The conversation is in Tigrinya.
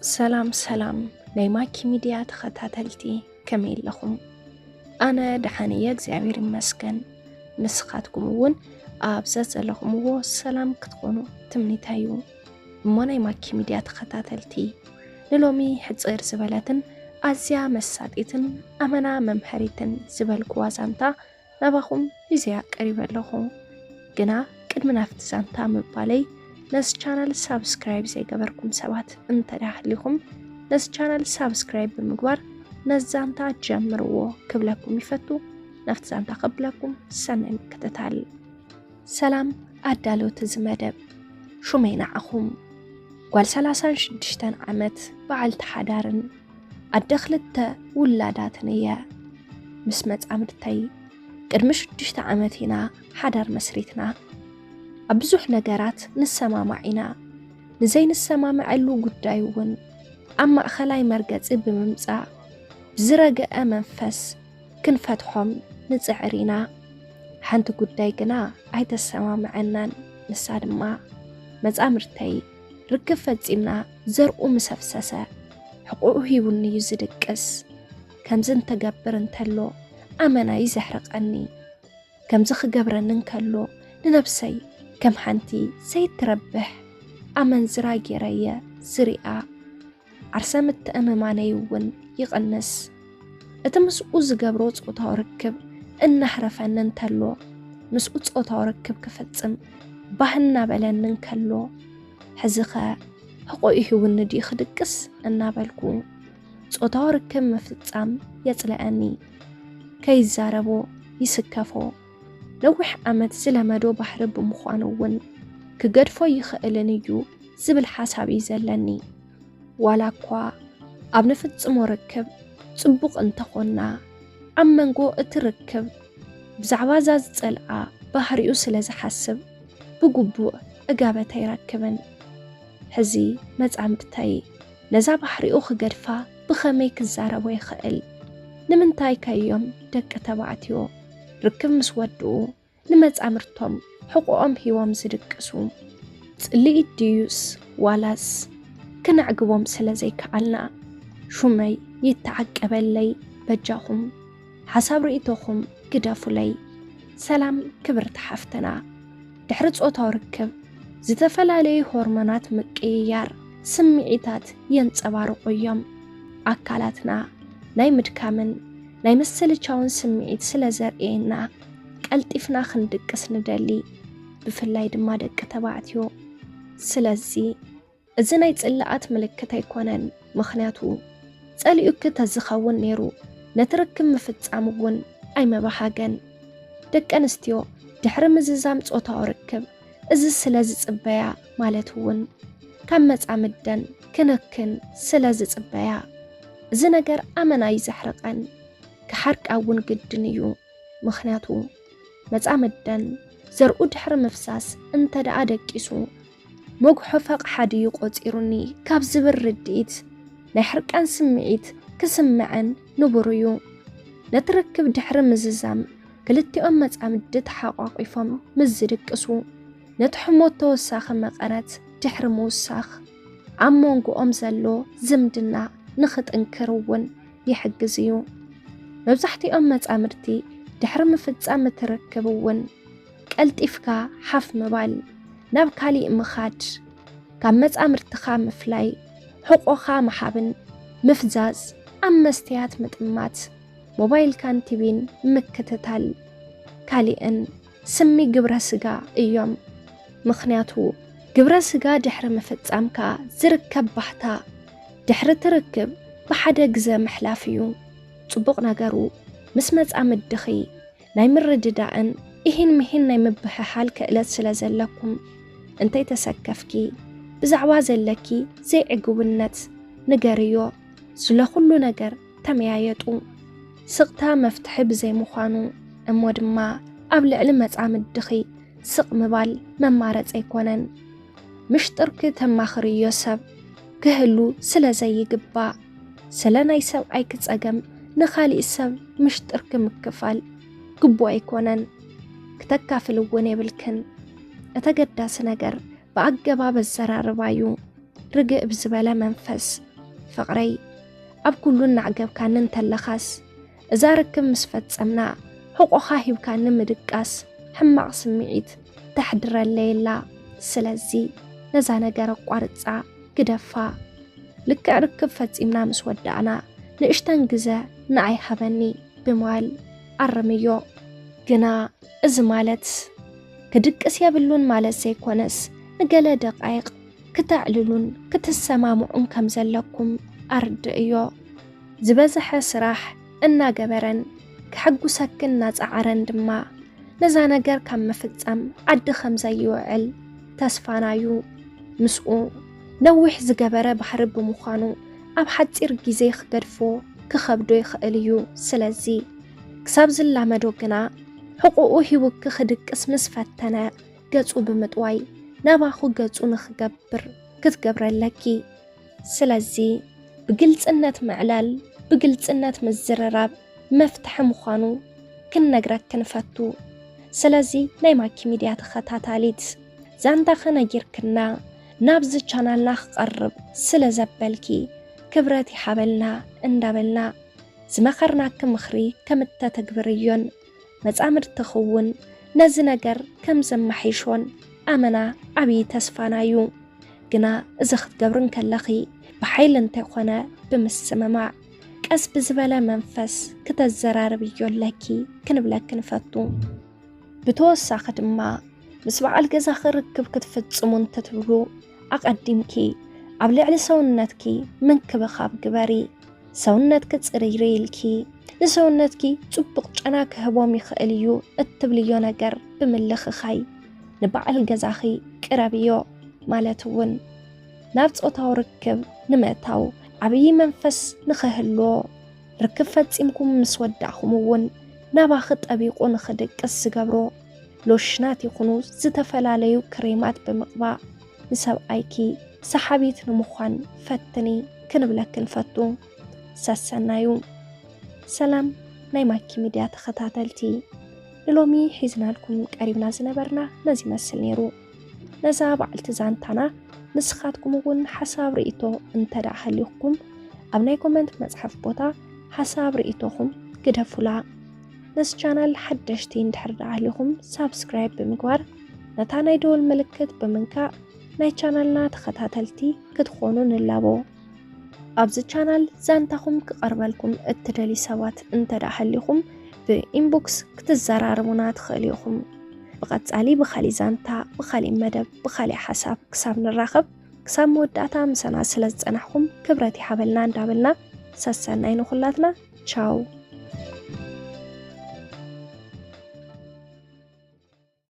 سلام ናይ ማኪ ሚድያ ተኸታተልቲ ከመይ ኣለኹም? ኣነ ደሓንየ እግዚአብሔር ይመስገን። ንስኻትኩም እውን ኣብ ዘለኹምዎ ሰላም ክትኾኑ ትምኒተዩ። እሞ ናይ ማኪ ሚድያ ተኸታተልቲ ንሎሚ ሕፅር ዝበለትን ኣዝያ መሳጢትን ኣመና መምሐሪትን ዝበልክዋ ዛንታ ናባኹም ሒዘ ቀሪበ ኣለኹ። ግና ቅድሚ ናፍቲ ዛንታ ምባለይ ነስ ቻናል ሳብስክራይብ ዘይገበርኩም ሰባት እንተዳህሊኹም ነስ ቻናል ሳብስክራይብ ብምግባር ነዛንታ ጀምርዎ ክብለኩም ይፈቱ። ናፍቲ ዛንታ ክብለኩም ሰናይ ምክትታል። ሰላም ኣዳለውቲ ዝመደብ ሹመይ ንዓኹም ጓል 36 ዓመት በዓልቲ ሓዳርን ኣደ 2 ውላዳትን እየ። ምስ መጻምድተይ ቅድሚ 6 ዓመት ኢና ሓዳር መስሪትና። ኣብ ብዙሕ ነገራት ንሰማማዕ ኢና። ንዘይ ንሰማማዕሉ ጉዳይ እውን ኣብ ማእኸላይ መርገፂ ብምምጻእ ብዝረገአ መንፈስ ክንፈትሖም ንፅዕር ኢና። ሓንቲ ጉዳይ ግና ኣይተሰማምዐናን። ንሳ ድማ መጻምድተይ ርክብ ፈጺምና ዘርኡ ምሰፍሰሰ ሕቁኡ ሂቡኒ እዩ ዝድቅስ። ከምዚ እንተገብር እንተሎ ኣመና ይዘሕርቐኒ። ከምዚ ክገብረኒ እንከሎ ንነብሰይ ከም ሓንቲ ዘይትረብሕ ኣመንዝራ ጌረየ ዝሪኣ ዓርሰ ምትእምማነይ እውን ይቕንስ። እቲ ምስኡ ዝገብሮ ጾታዊ ርክብ እናሕረፈኒ እንተሎ ምስኡ ጾታዊ ርክብ ክፍጽም ባህና በለኒ እንከሎ ሕዝኸ ሕቁኡ ሂቡኒ ድዩ ክድቅስ እናበልኩ ጾታዊ ርክብ ምፍጻም የጽልአኒ። ከይዛረቦ ይስከፎ ነዊሕ ዓመት ዝለመዶ ባህሪ ብምዃኑ እውን ክገድፎ ይኽእልን እዩ ዝብል ሓሳብ እዩ ዘለኒ። ዋላ እኳ ኣብ ንፍጽሞ ርክብ ጽቡቕ እንተኾና ኣብ መንጎ እቲ ርክብ ብዛዕባ ዛ ዝጸልኣ ባህሪኡ ስለ ዝሓስብ ብግቡእ እጋበተ ይረክብን። ሕዚ መጻምድተይ ነዛ ባህሪኡ ክገድፋ ብኸመይ ክዛረቦ ይኽእል? ንምንታይ ከዮም ደቂ ተባዕትዮ ርክብ ምስ ወድኡ ንመጻምርቶም ሕቁኦም ሂቦም ዝድቅሱ? ጽልኢት ድዩስ ዋላስ ክነዕግቦም ስለ ዘይከኣልና? ሹመይ ይተዓቀበለይ በጃኹም ሓሳብ ርእቶኹም ግደፉለይ። ሰላም ክብርቲ ሓፍትና ድሕሪ ጾታዊ ርክብ ዝተፈላለዩ ሆርሞናት ምቅይያር ስምዒታት የንጸባርቑ እዮም። ኣካላትና ናይ ምድካምን ናይ ምስልቻውን ስምዒት ስለ ዘርኤና ቀልጢፍና ክንድቅስ ንደሊ፣ ብፍላይ ድማ ደቂ ተባዕትዮ። ስለዚ እዚ ናይ ጽላኣት ምልክት ኣይኮነን። ምኽንያቱ ጸሊኡ ክተዝኸውን ነይሩ ነቲ ርክብ ምፍጻም እውን ኣይመባሃገን። ደቂ ኣንስትዮ ድሕሪ ምዝዛም ጾታዊ ርክብ እዚ ስለ ዝጽበያ ማለት እውን ካብ መጻምደን ክንክን ስለ ዝጽበያ እዚ ነገር ኣመና ይዘሕርቐን። ክሓርቃ እውን ግድን እዩ። ምኽንያቱ መጻምደን ዘርኡ ድሕሪ ምፍሳስ እንተደኣ ደቂሱ መጉሖ ፈቕሓ ድዩ ቆፂሩኒ ካብ ዝብል ርድኢት ናይ ሕርቃን ስምዒት ክስምዐን ንቡር እዩ። ነቲ ርክብ ድሕሪ ምዝዛም ክልቲኦም መጻምዲ ተሓቋቂፎም ምስ ዝድቅሱ ነቲ ሕሞት ተወሳኺ መቐረት ድሕሪ ምውሳኽ ኣብ መንጎኦም ዘሎ ዝምድና ንኽጥንክር እውን ይሕግዝ እዩ። መብዛሕቲኦም መጻምድቲ ድሕሪ ምፍጻም እትርክብ እውን ቀልጢፍካ ሓፍ ምባል፣ ናብ ካሊእ ምኻድ፣ ካብ መጻምርትኻ ምፍላይ፣ ሕቆኻ መሓብን ምፍዛዝ፣ ኣብ መስትያት ምጥማት፣ ሞባይልካን ቲቪን ምክትታል ካሊእን ስሚ ግብረ ስጋ እዮም። ምኽንያቱ ግብረ ስጋ ድሕሪ ምፍጻምካ ዝርከብ ባህታ ድሕሪ ትርክብ ብሓደ ግዜ ምሕላፍ እዩ። ጽቡቕ ነገሩ ምስ መጻምድኺ ናይ ምርድዳእን ይህን ምሂን ናይ ምብሕሓል ክእለት ስለ ዘለኩም እንተይ ተሰከፍኪ ብዛዕባ ዘለኪ ዘይዕግብነት ንገርዮ። ስለኹሉ ነገር ተመያየጡ። ስቕታ መፍትሒ ብዘይምዃኑ እሞ ድማ ኣብ ልዕሊ መጻምድኺ ስቕ ምባል መማረጽ ኣይኮነን። ምሽጥርኪ ተማኽርዮ ሰብ ክህሉ ስለ ዘይግባእ ስለ ናይ ሰብኣይ ክጸገም ንኻሊእ ሰብ ምሽጥርኪ ምክፋል ግቡእ ኣይኮነን። ክተካፍል እውን የብልክን። እተገዳሲ ነገር ብኣገባብ ኣዘራርባ እዩ። ርግእ ብዝበለ መንፈስ فقري أب كلون نعجب كان نتلخس إذا ركب مسفت سمنا حقوق خايب كان مدقاس حماق سمعيت تحضر الليلة سلازي نزانا جرق وارتسع كدفا لك ركب فتيمنا مسودعنا نشتن جزء نعي حبني بموال أرميو جنا إزمالت كدك أسيابلون مال سيكونس نقل دقائق كتعللون كتسمامعون كم زلكم أرد إيو زبزح سراح إنا جبرن كحقو سكن ناس عرن دما نزانا جر كم مفتم عد خمسة يوعل تسفانايو مسؤو نوح زجبرة بحرب مخانو أب حد إرجزي خدرفو كخبدو يخاليو سلازي كساب زل مدوقنا حقوقو هيوك خدك اسم سفتنا قصو بمتواي نباخو قصو نخجبر كتجبر لكي سلازي بقلت إنت معلال بقلت إنت مزرراب مفتح مخانو كن نجرك كنفتو سلازي نايماكي ميديا تخطاتاليت زانتا خناجير كنا نابز چانال ناخ قرب سلزبالكي كبراتي حابلنا اندابلنا زمخرنا كمخري كمتا تقبريون مزامر تخون نزنجر كم زمحيشون أمنا عبي تسفانايو جنا إزخت قبرن كاللخي بحيل انتقونا بمسممع كأس بزبالة منفس كتزرار بيون لكي كنبلك نفتو بتوسع ما مسبع الجزاخ ركب كتفتسمون تتبلو أقدمكي عبلي على سونتكي من كبخاب جباري سونتك تسريريلكي لسونتكي تطبق أنا كهوامي خاليو التبليو نجر بملخ خاي نبع الجزاخي كرابيو مالتون نفس أطاو ركب نمتاو عبي منفس نخهلو ركب فتسمكم مسودعكمون نباخت أبيقو نخدك السجبرو لوشنات يخونو زتفلاليو كريمات بمقبع نسب أيكي سحابيت نمخوان فتني كنبلك نفتو ساسنايو سلام نايماكي ميديا تخطاتلتي للومي حيزنا لكم قريبنا زنبرنا نزي مسل نيرو نزا بعلت زانتانا نسخاتكم ون حساب رئيتو انتدع حليقكم أبناي كومنت مصحف بوتا حساب رئيتوهم كدفولا نس channel حدشتين تحرد عليهم سابسكرايب بمقوار نتانا يدول ملكت بمنكا ناي channelنا تخطاتلتي كتخونون اللابو أبز channel زانتاهم كقربالكم التدالي سوات انتدع حليهم بإنبوكس كتزرارمونا تخليهم بقت علي بخالي زانتا بخالي مدب بخالي حساب كساب نراخب كساب موداتا مسانا سلز أنحكم كبراتي حابلنا اندابلنا ساسان اينو خلاتنا تشاو